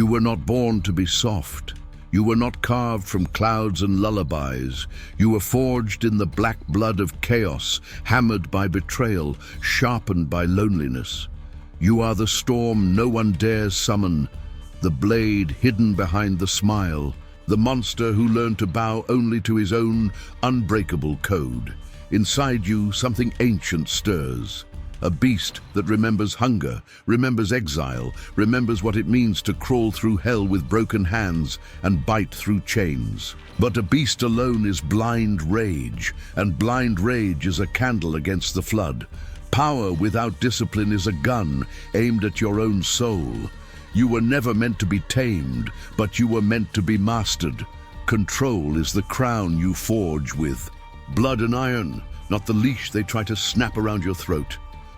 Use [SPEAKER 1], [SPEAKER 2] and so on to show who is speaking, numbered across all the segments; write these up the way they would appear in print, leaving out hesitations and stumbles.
[SPEAKER 1] You were not born to be soft. You were not carved from clouds and lullabies. You were forged in the black blood of chaos, hammered by betrayal, sharpened by loneliness. You are the storm no one dares summon, the blade hidden behind the smile, the monster who learned to bow only to his own unbreakable code. Inside you, something ancient stirs. A beast that remembers hunger, remembers exile, remembers what it means to crawl through hell with broken hands and bite through chains. But a beast alone is blind rage, and blind rage is a candle against the flood. Power without discipline is a gun aimed at your own soul. You were never meant to be tamed, but you were meant to be mastered. Control is the crown you forge with. Blood and iron, not the leash they try to snap around your throat.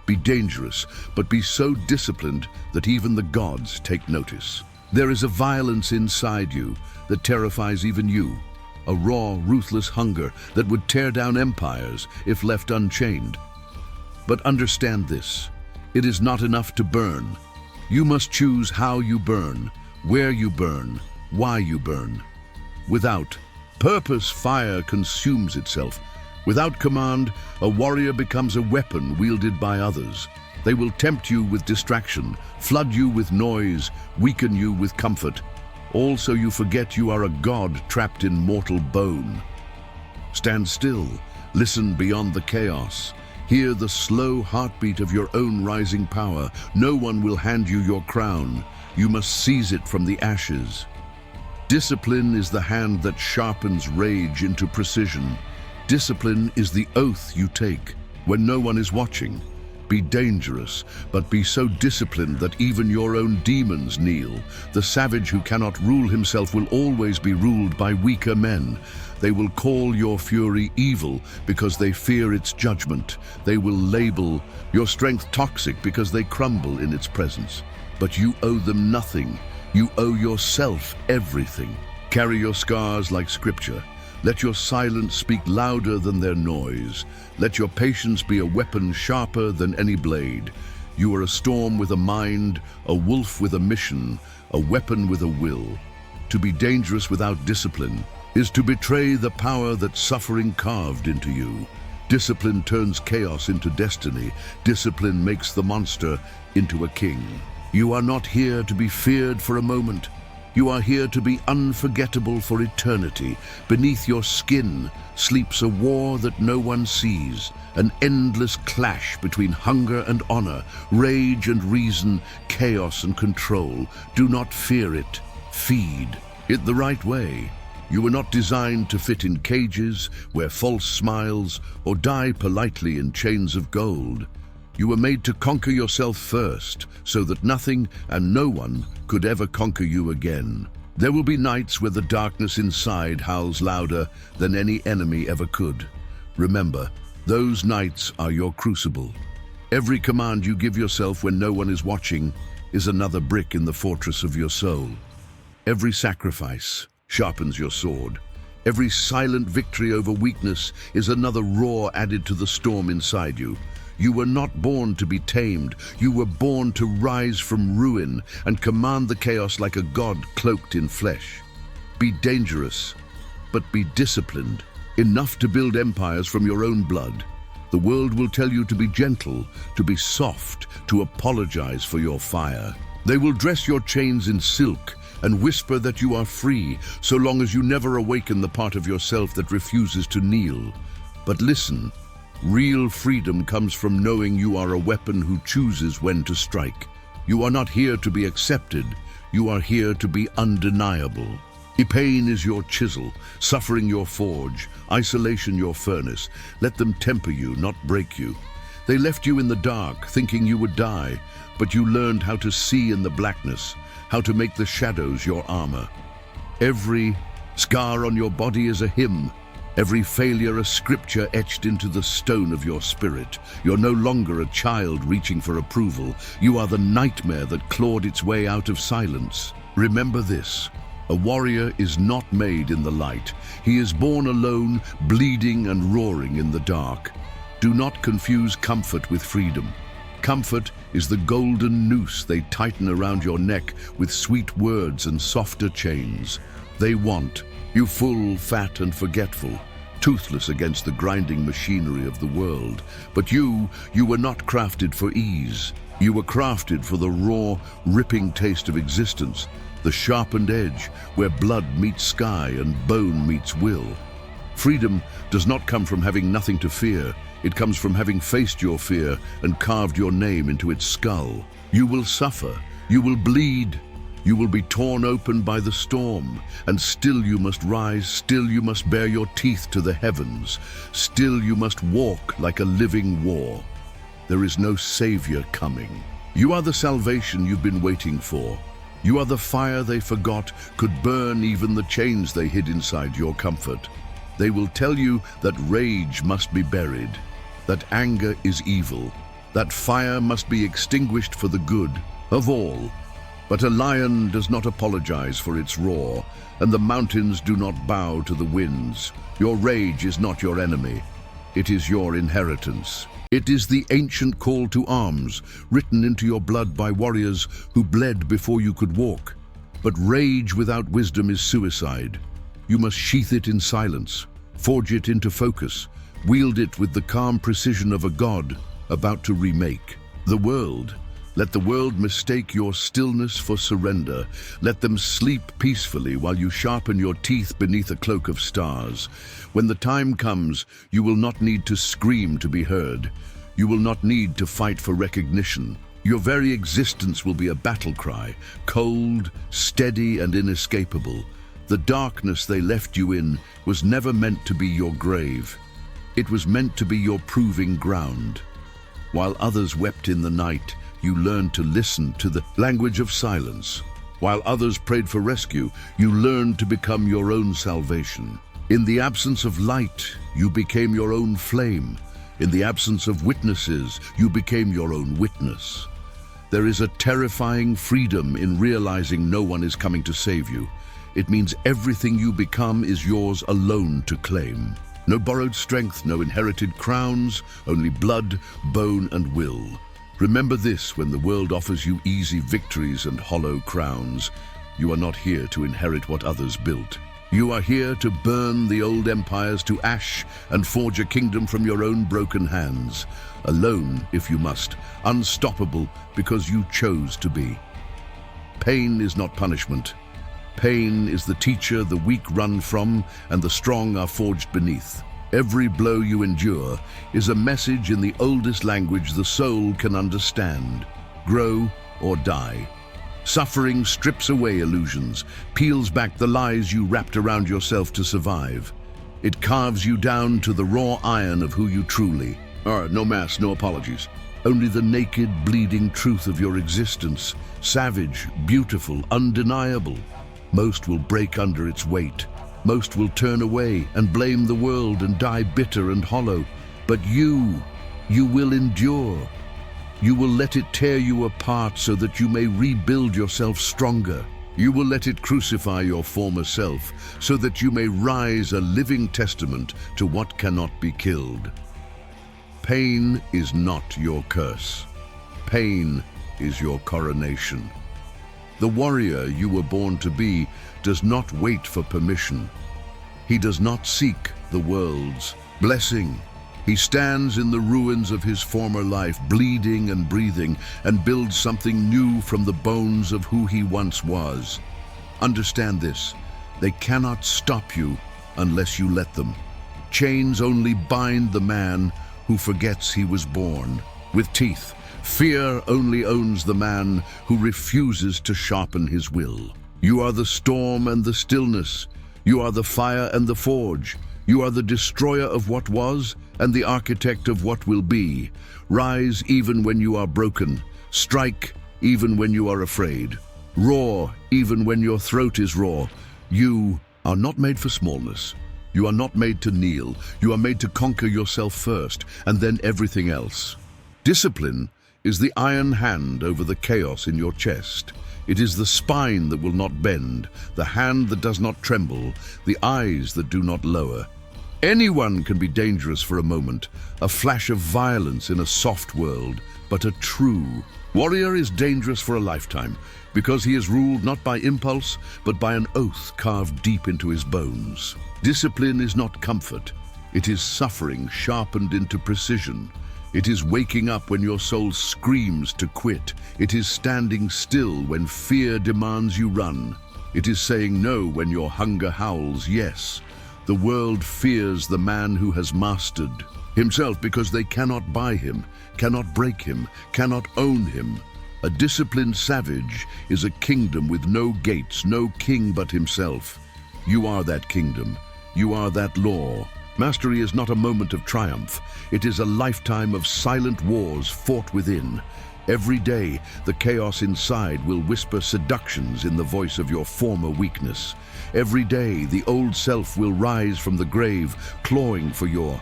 [SPEAKER 1] Be dangerous, but be so disciplined that even the gods take notice. There is a violence inside you that terrifies even you, a raw, ruthless hunger that would tear down empires if left unchained. But understand this, it is not enough to burn. You must choose how you burn, where you burn, why you burn. Without purpose, fire consumes itself. Without command, a warrior becomes a weapon wielded by others. They will tempt you with distraction, flood you with noise, weaken you with comfort. Also, you forget you are a god trapped in mortal bone. Stand still, listen beyond the chaos. Hear the slow heartbeat of your own rising power. No one will hand you your crown. You must seize it from the ashes. Discipline is the hand that sharpens rage into precision. Discipline is the oath you take when no one is watching. Be dangerous, but be so disciplined that even your own demons kneel. The savage who cannot rule himself will always be ruled by weaker men. They will call your fury evil because they fear its judgment. They will label your strength toxic because they crumble in its presence. But you owe them nothing. You owe yourself everything. Carry your scars like scripture. Let your silence speak louder than their noise. Let your patience be a weapon sharper than any blade. You are a storm with a mind, a wolf with a mission, a weapon with a will. To be dangerous without discipline is to betray the power that suffering carved into you. Discipline turns chaos into destiny. Discipline makes the monster into a king. You are not here to be feared for a moment. You are here to be unforgettable for eternity. Beneath your skin sleeps a war that no one sees, an endless clash between hunger and honor, rage and reason, chaos and control. Do not fear it. Feed it the right way. You were not designed to fit in cages, wear false smiles, or die politely in chains of gold. You were made to conquer yourself first, so that nothing and no one could ever conquer you again. There will be nights where the darkness inside howls louder than any enemy ever could. Remember, those nights are your crucible. Every command you give yourself when no one is watching is another brick in the fortress of your soul. Every sacrifice sharpens your sword. Every silent victory over weakness is another roar added to the storm inside you. You were not born to be tamed. You were born to rise from ruin and command the chaos like a god cloaked in flesh. Be dangerous, but be disciplined, enough to build empires from your own blood. The world will tell you to be gentle, to be soft, to apologize for your fire. They will dress your chains in silk and whisper that you are free, so long as you never awaken the part of yourself that refuses to kneel. But listen. Real freedom comes from knowing you are a weapon who chooses when to strike. You are not here to be accepted. You are here to be undeniable. Pain is your chisel, suffering your forge, isolation your furnace. Let them temper you, not break you. They left you in the dark, thinking you would die, but you learned how to see in the blackness, how to make the shadows your armor. Every scar on your body is a hymn. Every failure a scripture etched into the stone of your spirit. You're no longer a child reaching for approval. You are the nightmare that clawed its way out of silence. Remember this. A warrior is not made in the light. He is born alone, bleeding and roaring in the dark. Do not confuse comfort with freedom. Comfort is the golden noose they tighten around your neck with sweet words and softer chains. They want you full, fat and forgetful, toothless against the grinding machinery of the world. But you were not crafted for ease. You were crafted for the raw, ripping taste of existence, the sharpened edge where blood meets sky and bone meets will. Freedom does not come from having nothing to fear. It comes from having faced your fear and carved your name into its skull. You will suffer. You will bleed. You will be torn open by the storm. And still you must rise. Still you must bare your teeth to the heavens. Still you must walk like a living war. There is no savior coming. You are the salvation you've been waiting for. You are the fire they forgot could burn even the chains they hid inside your comfort. They will tell you that rage must be buried, that anger is evil, that fire must be extinguished for the good of all. But a lion does not apologize for its roar, and the mountains do not bow to the winds. Your rage is not your enemy. It is your inheritance. It is the ancient call to arms, written into your blood by warriors who bled before you could walk. But rage without wisdom is suicide. You must sheath it in silence, forge it into focus, wield it with the calm precision of a god about to remake the world. Let the world mistake your stillness for surrender. Let them sleep peacefully while you sharpen your teeth beneath a cloak of stars. When the time comes, you will not need to scream to be heard. You will not need to fight for recognition. Your very existence will be a battle cry, cold, steady, and inescapable. The darkness they left you in was never meant to be your grave. It was meant to be your proving ground. While others wept in the night, you learned to listen to the language of silence. While others prayed for rescue, you learned to become your own salvation. In the absence of light, you became your own flame. In the absence of witnesses, you became your own witness. There is a terrifying freedom in realizing no one is coming to save you. It means everything you become is yours alone to claim. No borrowed strength, no inherited crowns, only blood, bone, and will. Remember this when the world offers you easy victories and hollow crowns. You are not here to inherit what others built. You are here to burn the old empires to ash and forge a kingdom from your own broken hands. Alone, if you must, unstoppable because you chose to be. Pain is not punishment. Pain is the teacher the weak run from and the strong are forged beneath. Every blow you endure is a message in the oldest language the soul can understand. Grow or die. Suffering strips away illusions, peels back the lies you wrapped around yourself to survive. It carves you down to the raw iron of who you truly are. No mask, no apologies. Only the naked, bleeding truth of your existence. Savage, beautiful, undeniable. Most will break under its weight. Most will turn away and blame the world and die bitter and hollow. But you will endure. You will let it tear you apart so that you may rebuild yourself stronger. You will let it crucify your former self so that you may rise a living testament to what cannot be killed. Pain is not your curse. Pain is your coronation. The warrior you were born to be does not wait for permission. He does not seek the world's blessing. He stands in the ruins of his former life, bleeding and breathing, and builds something new from the bones of who he once was. Understand this: they cannot stop you unless you let them. Chains only bind the man who forgets he was born. With teeth, fear only owns the man who refuses to sharpen his will. You are the storm and the stillness. You are the fire and the forge. You are the destroyer of what was and the architect of what will be. Rise even when you are broken. Strike even when you are afraid. Roar even when your throat is raw. You are not made for smallness. You are not made to kneel. You are made to conquer yourself first and then everything else. Discipline is the iron hand over the chaos in your chest. It is the spine that will not bend, the hand that does not tremble, the eyes that do not lower. Anyone can be dangerous for a moment, a flash of violence in a soft world, but a true warrior is dangerous for a lifetime, because he is ruled not by impulse, but by an oath carved deep into his bones. Discipline is not comfort. It is suffering sharpened into precision. It is waking up when your soul screams to quit. It is standing still when fear demands you run. It is saying no when your hunger howls yes. The world fears the man who has mastered himself because they cannot buy him, cannot break him, cannot own him. A disciplined savage is a kingdom with no gates, no king but himself. You are that kingdom. You are that law. Mastery is not a moment of triumph. It is a lifetime of silent wars fought within. Every day, the chaos inside will whisper seductions in the voice of your former weakness. Every day, the old self will rise from the grave, clawing for your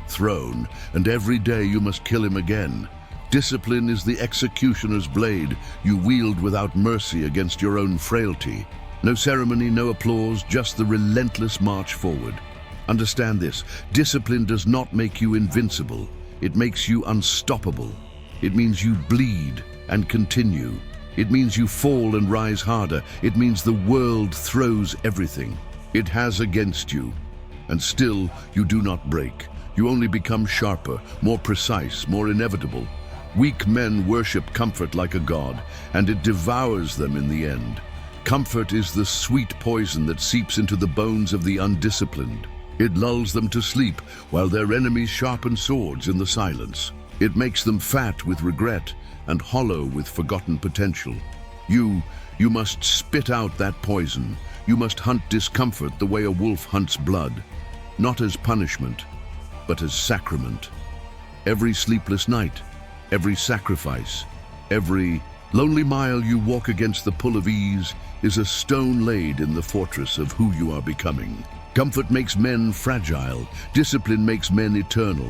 [SPEAKER 1] throne, and every day you must kill him again. Discipline is the executioner's blade you wield without mercy against your own frailty. No ceremony, no applause, just the relentless march forward. Understand this, discipline does not make you invincible. It makes you unstoppable. It means you bleed and continue. It means you fall and rise harder. It means the world throws everything it has against you, and still you do not break. You only become sharper, more precise, more inevitable. Weak men worship comfort like a god, and it devours them in the end. Comfort is the sweet poison that seeps into the bones of the undisciplined. It lulls them to sleep while their enemies sharpen swords in the silence. It makes them fat with regret and hollow with forgotten potential. You must spit out that poison. You must hunt discomfort the way a wolf hunts blood, not as punishment, but as sacrament. Every sleepless night, every sacrifice, every lonely mile you walk against the pull of ease is a stone laid in the fortress of who you are becoming. Comfort makes men fragile. Discipline makes men eternal.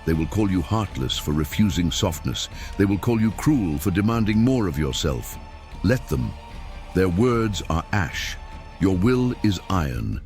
[SPEAKER 1] They will call you heartless for refusing softness. They will call you cruel for demanding more of yourself. Let them. Their words are ash. Your will is iron.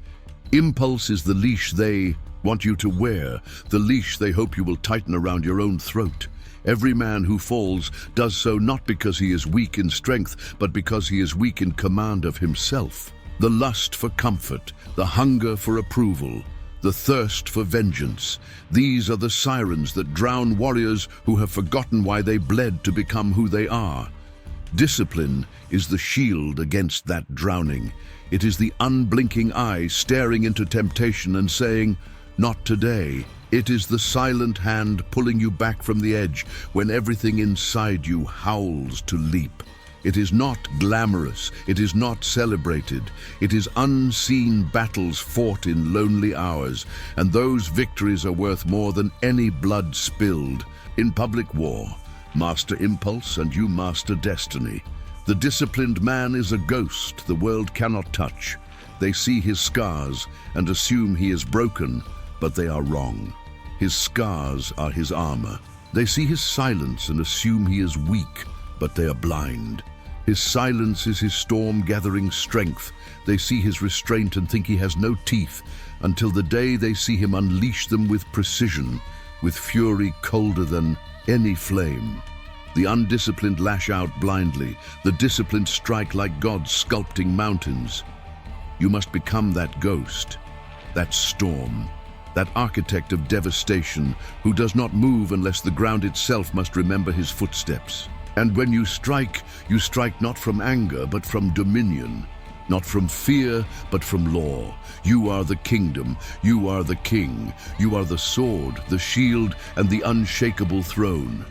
[SPEAKER 1] Impulse is the leash they want you to wear, the leash they hope you will tighten around your own throat. Every man who falls does so not because he is weak in strength, but because he is weak in command of himself. The lust for comfort, the hunger for approval, the thirst for vengeance. These are the sirens that drown warriors who have forgotten why they bled to become who they are. Discipline is the shield against that drowning. It is the unblinking eye staring into temptation and saying, "Not today." It is the silent hand pulling you back from the edge when everything inside you howls to leap. It is not glamorous, it is not celebrated. It is unseen battles fought in lonely hours, and those victories are worth more than any blood spilled. In public war, master impulse and you master destiny. The disciplined man is a ghost the world cannot touch. They see his scars and assume he is broken, but they are wrong. His scars are his armor. They see his silence and assume he is weak, but they are blind. His silence is his storm-gathering strength. They see his restraint and think he has no teeth, until the day they see him unleash them with precision, with fury colder than any flame. The undisciplined lash out blindly. The disciplined strike like gods sculpting mountains. You must become that ghost, that storm, that architect of devastation who does not move unless the ground itself must remember his footsteps. And when you strike not from anger, but from dominion. Not from fear, but from law. You are the kingdom. You are the king. You are the sword, the shield, and the unshakable throne.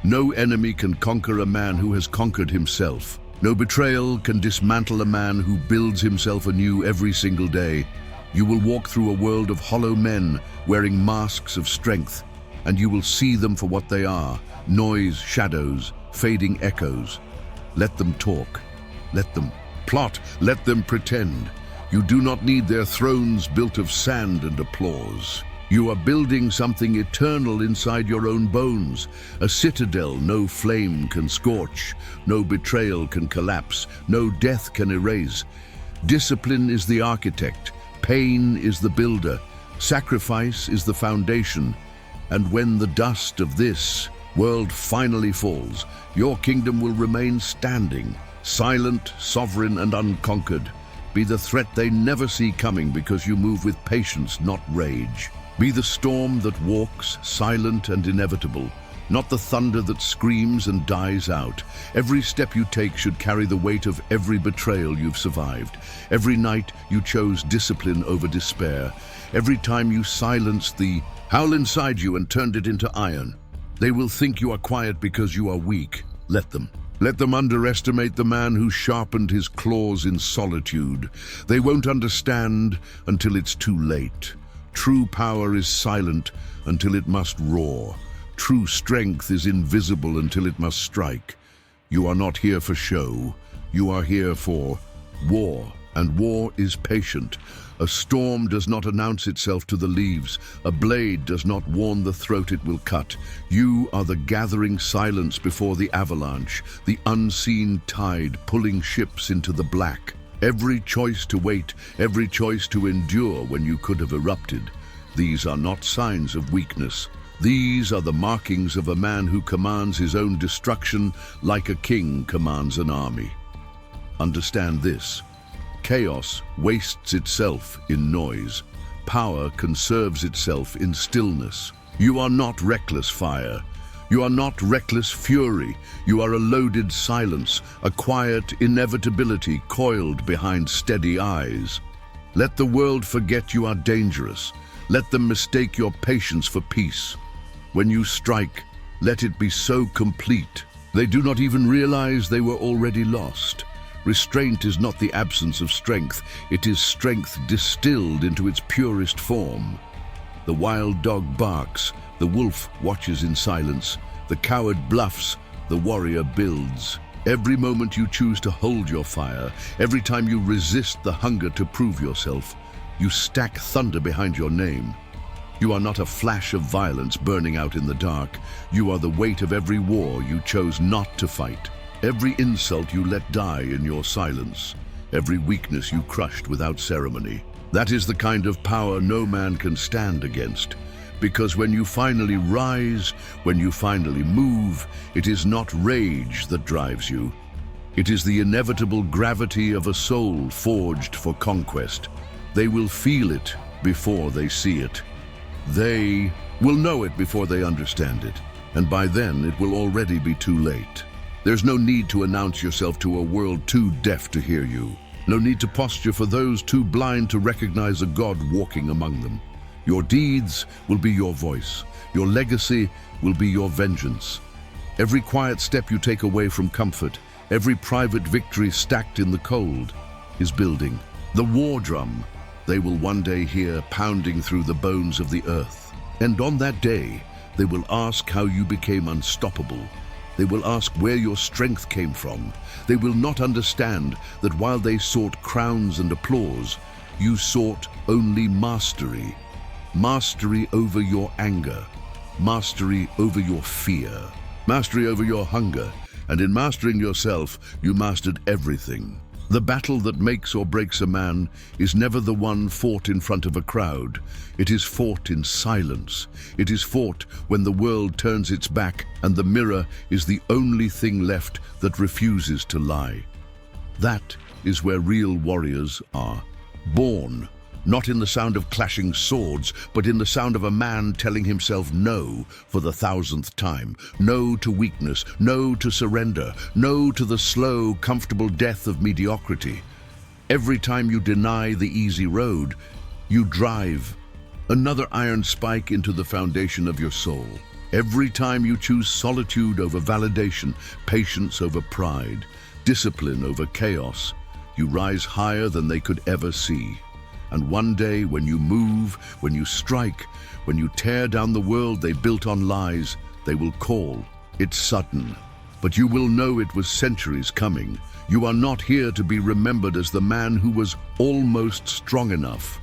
[SPEAKER 1] No enemy can conquer a man who has conquered himself. No betrayal can dismantle a man who builds himself anew every single day. You will walk through a world of hollow men wearing masks of strength, and you will see them for what they are: noise, shadows, fading echoes. Let them talk. Let them plot. Let them pretend. You do not need their thrones built of sand and applause. You are building something eternal inside your own bones, a citadel no flame can scorch, no betrayal can collapse, no death can erase. Discipline is the architect, pain is the builder, Sacrifice is the foundation, and when the dust of this world finally falls, your kingdom will remain standing, silent, sovereign, and unconquered. Be the threat they never see coming because you move with patience, not rage. Be the storm that walks, silent and inevitable, not the thunder that screams and dies out. Every step you take should carry the weight of every betrayal you've survived. Every night you chose discipline over despair. Every time you silenced the howl inside you and turned it into iron. They will think you are quiet because you are weak. Let them. Let them underestimate the man who sharpened his claws in solitude. They won't understand until it's too late. True power is silent until it must roar. True strength is invisible until it must strike. You are not here for show. You are here for war, and war is patient. A storm does not announce itself to the leaves. A blade does not warn the throat it will cut. You are the gathering silence before the avalanche, the unseen tide pulling ships into the black. Every choice to wait, every choice to endure when you could have erupted. These are not signs of weakness. These are the markings of a man who commands his own destruction like a king commands an army. Understand this. Chaos wastes itself in noise. Power conserves itself in stillness. You are not reckless fire. You are not reckless fury. You are a loaded silence, a quiet inevitability coiled behind steady eyes. Let the world forget you are dangerous. Let them mistake your patience for peace. When you strike, let it be so complete. They do not even realize they were already lost. Restraint is not the absence of strength. It is strength distilled into its purest form. The wild dog barks, the wolf watches in silence, the coward bluffs, the warrior builds. Every moment you choose to hold your fire, every time you resist the hunger to prove yourself, you stack thunder behind your name. You are not a flash of violence burning out in the dark. You are the weight of every war you chose not to fight. Every insult you let die in your silence. Every weakness you crushed without ceremony. That is the kind of power no man can stand against. Because when you finally rise, when you finally move, it is not rage that drives you. It is the inevitable gravity of a soul forged for conquest. They will feel it before they see it. They will know it before they understand it, and by then it will already be too late. There's no need to announce yourself to a world too deaf to hear you. No need to posture for those too blind to recognize a God walking among them. Your deeds will be your voice. Your legacy will be your vengeance. Every quiet step you take away from comfort, every private victory stacked in the cold, is building. The war drum they will one day hear pounding through the bones of the earth. And on that day, they will ask how you became unstoppable. They will ask where your strength came from. They will not understand that while they sought crowns and applause, you sought only mastery. Mastery over your anger. Mastery over your fear. Mastery over your hunger. And in mastering yourself, you mastered everything. The battle that makes or breaks a man is never the one fought in front of a crowd. It is fought in silence. It is fought when the world turns its back and the mirror is the only thing left that refuses to lie. That is where real warriors are. Born, not in the sound of clashing swords, but in the sound of a man telling himself no for the 1000th time. No to weakness, no to surrender, no to the slow, comfortable death of mediocrity. Every time you deny the easy road, you drive another iron spike into the foundation of your soul. Every time you choose solitude over validation, patience over pride, discipline over chaos, you rise higher than they could ever see. And one day, when you move, when you strike, when you tear down the world they built on lies, they will call. It's sudden, but you will know it was centuries coming. You are not here to be remembered as the man who was almost strong enough,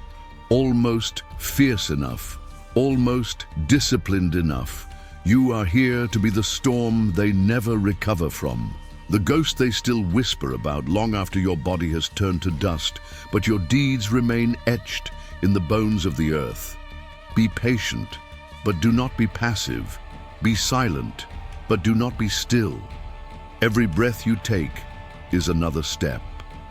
[SPEAKER 1] almost fierce enough, almost disciplined enough. You are here to be the storm they never recover from. The ghost they still whisper about long after your body has turned to dust, but your deeds remain etched in the bones of the earth. Be patient, but do not be passive. Be silent, but do not be still. Every breath you take is another step.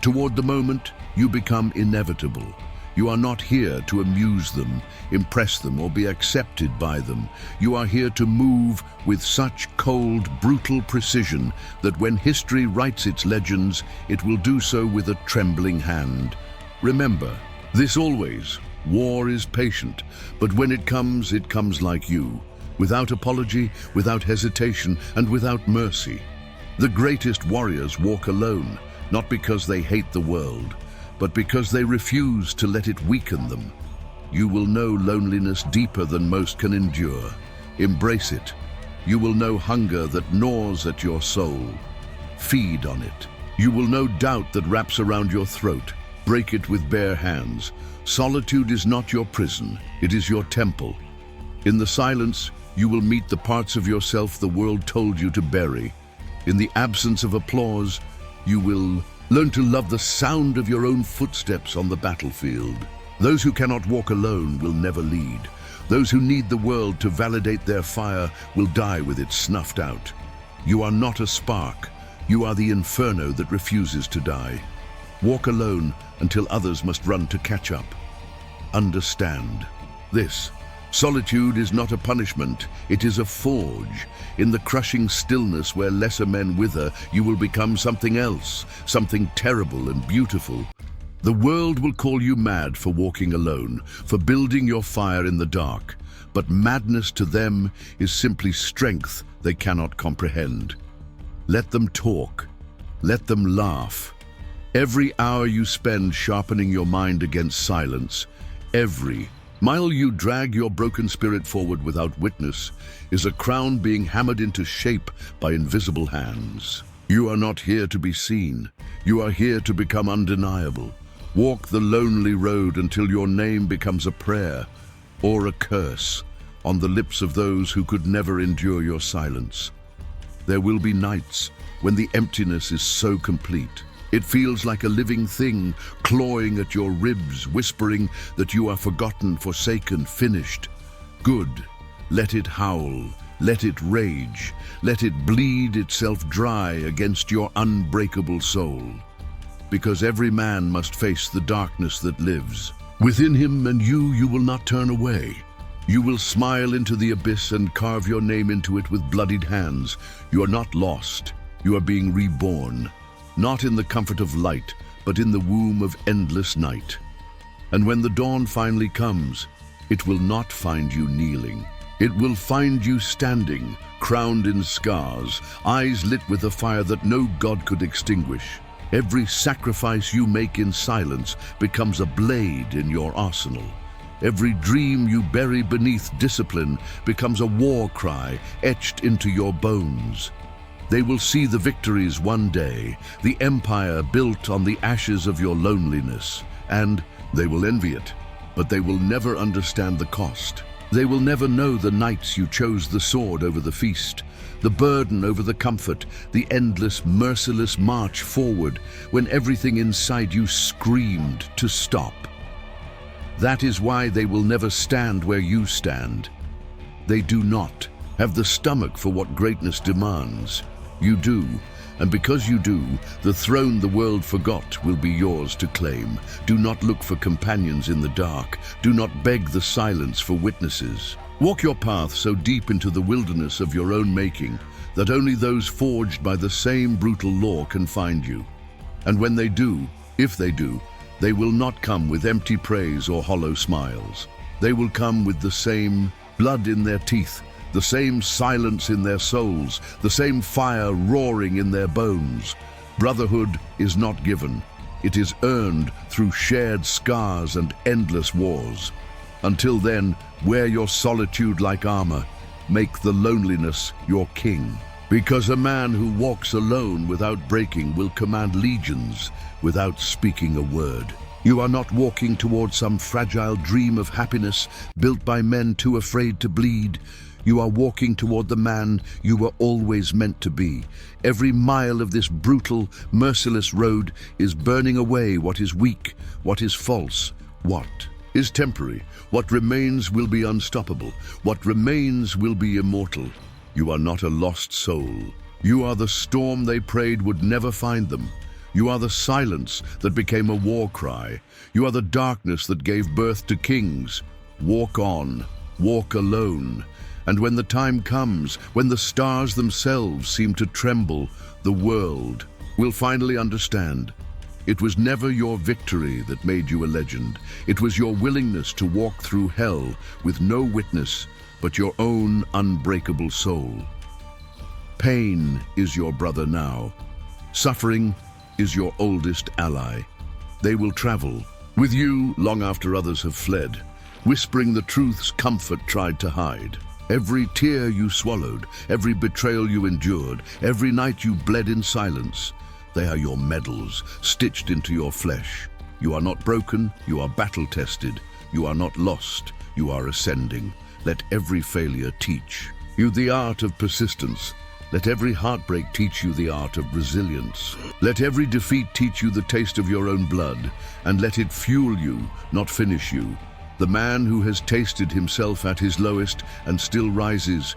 [SPEAKER 1] Toward the moment, you become inevitable. You are not here to amuse them, impress them, or be accepted by them. You are here to move with such cold, brutal precision that when history writes its legends, it will do so with a trembling hand. Remember, this always, war is patient, but when it comes like you, without apology, without hesitation, and without mercy. The greatest warriors walk alone, not because they hate the world, but because they refuse to let it weaken them. You will know loneliness deeper than most can endure. Embrace it. You will know hunger that gnaws at your soul. Feed on it. You will know doubt that wraps around your throat. Break it with bare hands. Solitude is not your prison, it is your temple. In the silence, you will meet the parts of yourself the world told you to bury. In the absence of applause, you will learn to love the sound of your own footsteps on the battlefield. Those who cannot walk alone will never lead. Those who need the world to validate their fire will die with it snuffed out. You are not a spark. You are the inferno that refuses to die. Walk alone until others must run to catch up. Understand this. Solitude is not a punishment, it is a forge. In the crushing stillness where lesser men wither, you will become something else, something terrible and beautiful. The world will call you mad for walking alone, for building your fire in the dark. But madness to them is simply strength they cannot comprehend. Let them talk. Let them laugh. Every hour you spend sharpening your mind against silence, every mile you drag your broken spirit forward without witness, is a crown being hammered into shape by invisible hands. You are not here to be seen. You are here to become undeniable. Walk the lonely road until your name becomes a prayer or a curse on the lips of those who could never endure your silence. There will be nights when the emptiness is so complete. It feels like a living thing clawing at your ribs, whispering that you are forgotten, forsaken, finished. Good. Let it howl. Let it rage. Let it bleed itself dry against your unbreakable soul. Because every man must face the darkness that lives within him, and you will not turn away. You will smile into the abyss and carve your name into it with bloodied hands. You are not lost. You are being reborn. Not in the comfort of light, but in the womb of endless night. And when the dawn finally comes, it will not find you kneeling. It will find you standing, crowned in scars, eyes lit with a fire that no god could extinguish. Every sacrifice you make in silence becomes a blade in your arsenal. Every dream you bury beneath discipline becomes a war cry etched into your bones. They will see the victories one day, the empire built on the ashes of your loneliness, and they will envy it, but they will never understand the cost. They will never know the nights you chose the sword over the feast, the burden over the comfort, the endless, merciless march forward when everything inside you screamed to stop. That is why they will never stand where you stand. They do not have the stomach for what greatness demands. You do, and because you do, the throne the world forgot will be yours to claim. Do not look for companions in the dark. Do not beg the silence for witnesses. Walk your path so deep into the wilderness of your own making that only those forged by the same brutal law can find you. And when they do, if they do, they will not come with empty praise or hollow smiles. They will come with the same blood in their teeth, the same silence in their souls, the same fire roaring in their bones. Brotherhood is not given. It is earned through shared scars and endless wars. Until then, wear your solitude like armor. Make the loneliness your king. Because a man who walks alone without breaking will command legions without speaking a word. You are not walking toward some fragile dream of happiness built by men too afraid to bleed. You are walking toward the man you were always meant to be. Every mile of this brutal, merciless road is burning away what is weak, what is false, what is temporary. What remains will be unstoppable. What remains will be immortal. You are not a lost soul. You are the storm they prayed would never find them. You are the silence that became a war cry. You are the darkness that gave birth to kings. Walk on, walk alone. And when the time comes, when the stars themselves seem to tremble, the world will finally understand. It was never your victory that made you a legend. It was your willingness to walk through hell with no witness but your own unbreakable soul. Pain is your brother now. Suffering is your oldest ally. They will travel with you long after others have fled, whispering the truths comfort tried to hide. Every tear you swallowed, every betrayal you endured, every night you bled in silence, they are your medals, stitched into your flesh. You are not broken, you are battle-tested. You are not lost, you are ascending. Let every failure teach you the art of persistence. Let every heartbreak teach you the art of resilience. Let every defeat teach you the taste of your own blood, and let it fuel you, not finish you. The man who has tasted himself at his lowest and still rises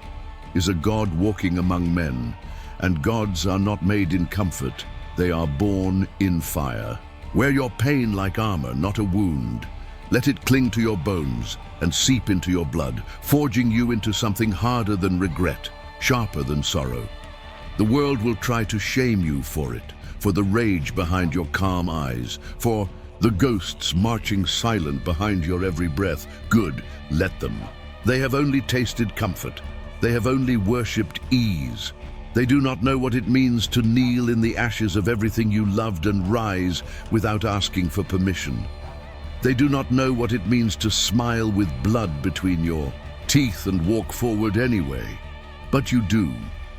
[SPEAKER 1] is a God walking among men, and gods are not made in comfort. They are born in fire. Wear your pain like armor, not a wound. Let it cling to your bones and seep into your blood, forging you into something harder than regret, sharper than sorrow. The world will try to shame you for it, for the rage behind your calm eyes, for the ghosts marching silent behind your every breath. Good, let them. They have only tasted comfort. They have only worshipped ease. They do not know what it means to kneel in the ashes of everything you loved and rise without asking for permission. They do not know what it means to smile with blood between your teeth and walk forward anyway. But you do.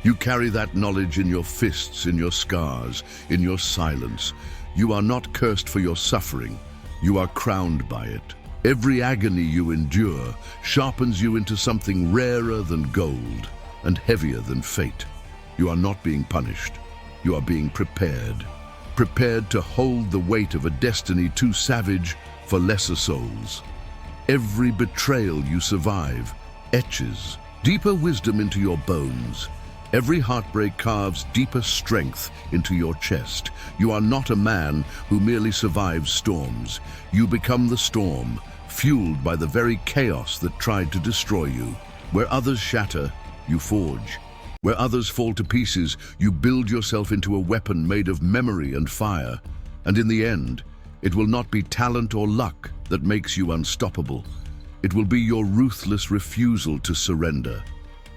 [SPEAKER 1] You carry that knowledge in your fists, in your scars, in your silence. You are not cursed for your suffering. You are crowned by it. Every agony you endure sharpens you into something rarer than gold and heavier than fate. You are not being punished. You are being prepared. Prepared to hold the weight of a destiny too savage for lesser souls. Every betrayal you survive etches deeper wisdom into your bones. Every heartbreak carves deeper strength into your chest. You are not a man who merely survives storms. You become the storm, fueled by the very chaos that tried to destroy you. Where others shatter, you forge. Where others fall to pieces, you build yourself into a weapon made of memory and fire. And in the end, it will not be talent or luck that makes you unstoppable. It will be your ruthless refusal to surrender.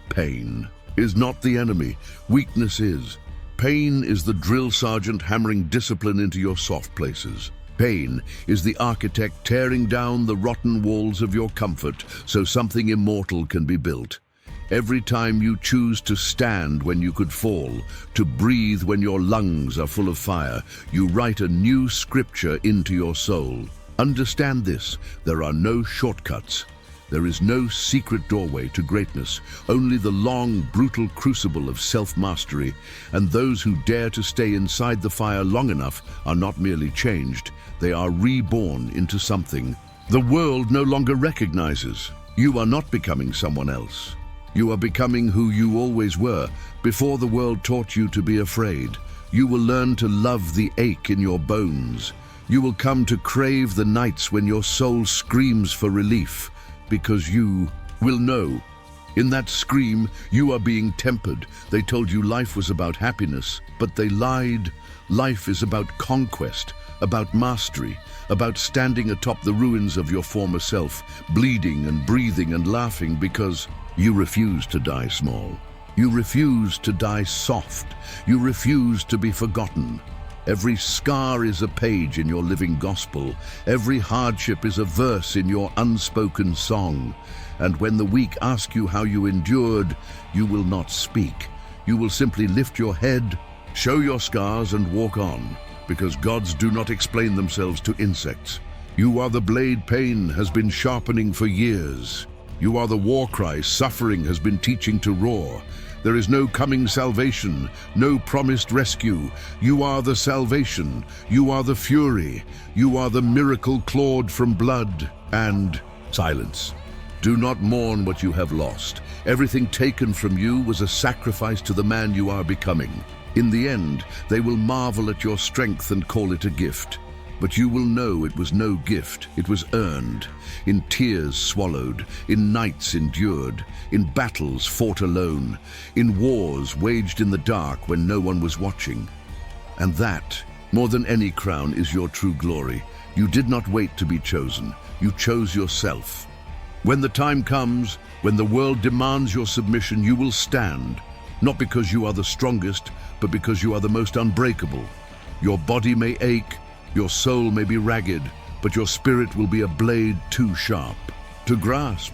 [SPEAKER 1] Pain is not the enemy. Weakness is. Pain is the drill sergeant hammering discipline into your soft places. Pain is the architect tearing down the rotten walls of your comfort so something immortal can be built. Every time you choose to stand when you could fall, to breathe when your lungs are full of fire, you write a new scripture into your soul. Understand this, there are no shortcuts. There is no secret doorway to greatness, only the long, brutal crucible of self-mastery, and those who dare to stay inside the fire long enough are not merely changed, they are reborn into something the world no longer recognizes. You are not becoming someone else. You are becoming who you always were, before the world taught you to be afraid. You will learn to love the ache in your bones. You will come to crave the nights when your soul screams for relief, because you will know. In that scream, you are being tempered. They told you life was about happiness, but they lied. Life is about conquest, about mastery, about standing atop the ruins of your former self, bleeding and breathing and laughing because you refuse to die small. You refuse to die soft. You refuse to be forgotten. Every scar is a page in your living gospel. Every hardship is a verse in your unspoken song. And when the weak ask you how you endured, you will not speak. You will simply lift your head, show your scars, and walk on, because gods do not explain themselves to insects. You are the blade pain has been sharpening for years. You are the war cry suffering has been teaching to roar. There is no coming salvation, no promised rescue. You are the salvation. You are the fury. You are the miracle clawed from blood. And silence. Do not mourn what you have lost. Everything taken from you was a sacrifice to the man you are becoming. In the end, they will marvel at your strength and call it a gift. But you will know it was no gift, it was earned, in tears swallowed, in nights endured, in battles fought alone, in wars waged in the dark when no one was watching. And that, more than any crown, is your true glory. You did not wait to be chosen, you chose yourself. When the time comes, when the world demands your submission, you will stand, not because you are the strongest, but because you are the most unbreakable. Your body may ache, your soul may be ragged, but your spirit will be a blade too sharp to grasp.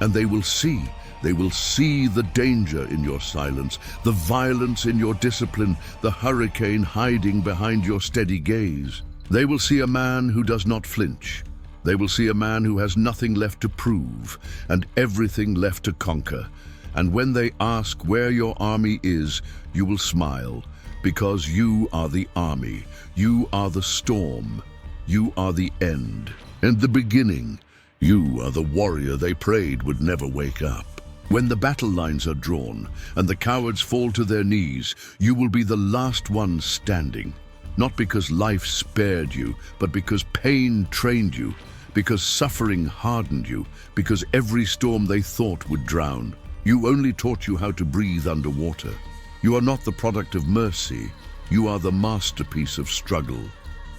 [SPEAKER 1] And they will see the danger in your silence, the violence in your discipline, the hurricane hiding behind your steady gaze. They will see a man who does not flinch. They will see a man who has nothing left to prove and everything left to conquer. And when they ask where your army is, you will smile, because you are the army, you are the storm, you are the end. And the beginning, you are the warrior they prayed would never wake up. When the battle lines are drawn and the cowards fall to their knees, you will be the last one standing. Not because life spared you, but because pain trained you, because suffering hardened you, because every storm they thought would drown. You only taught you how to breathe underwater. You are not the product of mercy. You are the masterpiece of struggle.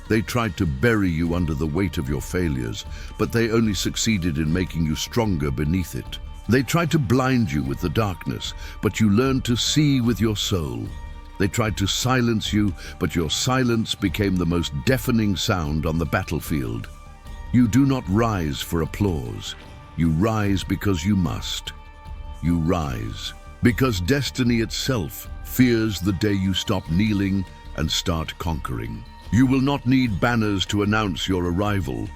[SPEAKER 1] They tried to bury you under the weight of your failures, but they only succeeded in making you stronger beneath it. They tried to blind you with the darkness, but you learned to see with your soul. They tried to silence you, but your silence became the most deafening sound on the battlefield. You do not rise for applause. You rise because you must. You rise because destiny itself fears the day you stop kneeling and start conquering. You will not need banners to announce your arrival.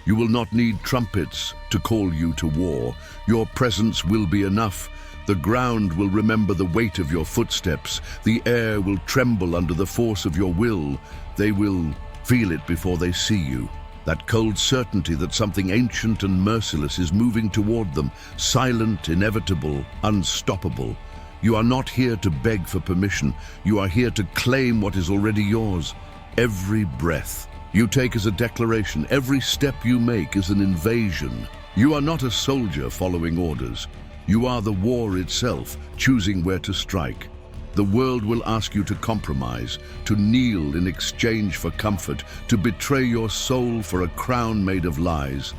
[SPEAKER 1] You will not need trumpets to call you to war. Your presence will be enough. The ground will remember the weight of your footsteps. The air will tremble under the force of your will. They will feel it before they see you. That cold certainty that something ancient and merciless is moving toward them, silent, inevitable, unstoppable. You are not here to beg for permission. You are here to claim what is already yours. Every breath you take is a declaration. Every step you make is an invasion. You are not a soldier following orders. You are the war itself, choosing where to strike. The world will ask you to compromise, to kneel in exchange for comfort, to betray your soul for a crown made of lies.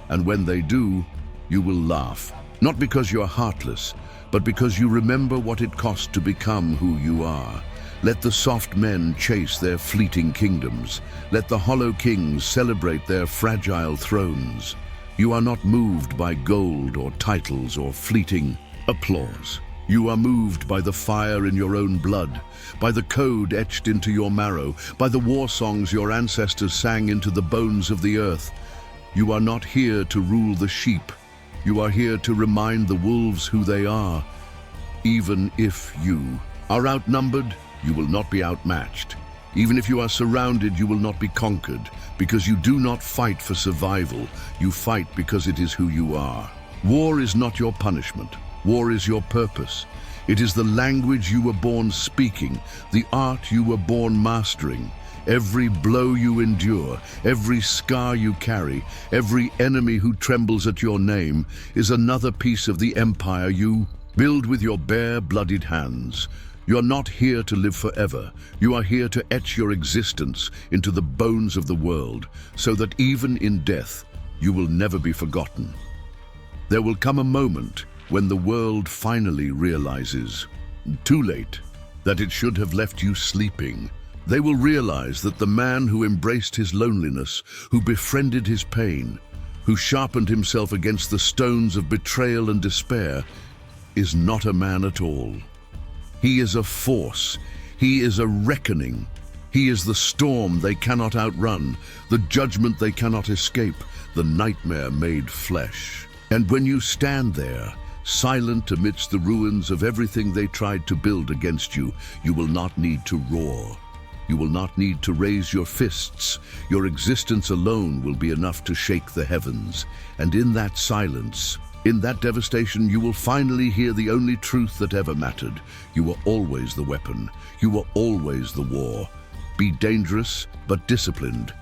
[SPEAKER 1] And when they do, you will laugh. Not because you're heartless, but because you remember what it cost to become who you are. Let the soft men chase their fleeting kingdoms. Let the hollow kings celebrate their fragile thrones. You are not moved by gold or titles or fleeting applause. You are moved by the fire in your own blood, by the code etched into your marrow, by the war songs your ancestors sang into the bones of the earth. You are not here to rule the sheep. You are here to remind the wolves who they are. Even if you are outnumbered, you will not be outmatched. Even if you are surrounded, you will not be conquered, because you do not fight for survival. You fight because it is who you are. War is not your punishment. War is your purpose. It is the language you were born speaking, the art you were born mastering. Every blow you endure, every scar you carry, every enemy who trembles at your name is another piece of the empire you build with your bare, bloodied hands. You are not here to live forever. You are here to etch your existence into the bones of the world, so that even in death, you will never be forgotten. There will come a moment when the world finally realizes, too late, that it should have left you sleeping. They will realize that the man who embraced his loneliness, who befriended his pain, who sharpened himself against the stones of betrayal and despair, is not a man at all. He is a force. He is a reckoning. He is the storm they cannot outrun, the judgment they cannot escape, the nightmare made flesh. And when you stand there, silent amidst the ruins of everything they tried to build against you, you will not need to roar. You will not need to raise your fists. Your existence alone will be enough to shake the heavens. And in that silence, in that devastation, you will finally hear the only truth that ever mattered. You were always the weapon. You were always the war. Be dangerous, but disciplined.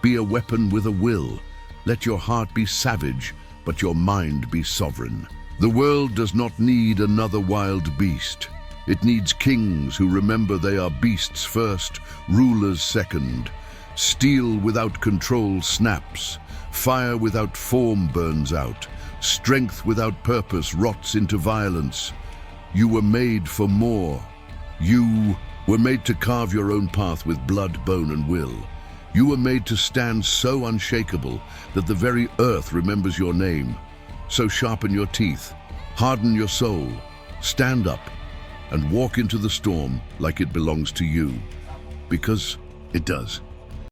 [SPEAKER 1] Be a weapon with a will. Let your heart be savage, but your mind be sovereign. The world does not need another wild beast. It needs kings who remember they are beasts first, rulers second. Steel without control snaps. Fire without form burns out. Strength without purpose rots into violence. You were made for more. You were made to carve your own path with blood, bone, and will. You were made to stand so unshakable that the very earth remembers your name. So sharpen your teeth, harden your soul, stand up, and walk into the storm like it belongs to you. Because it does.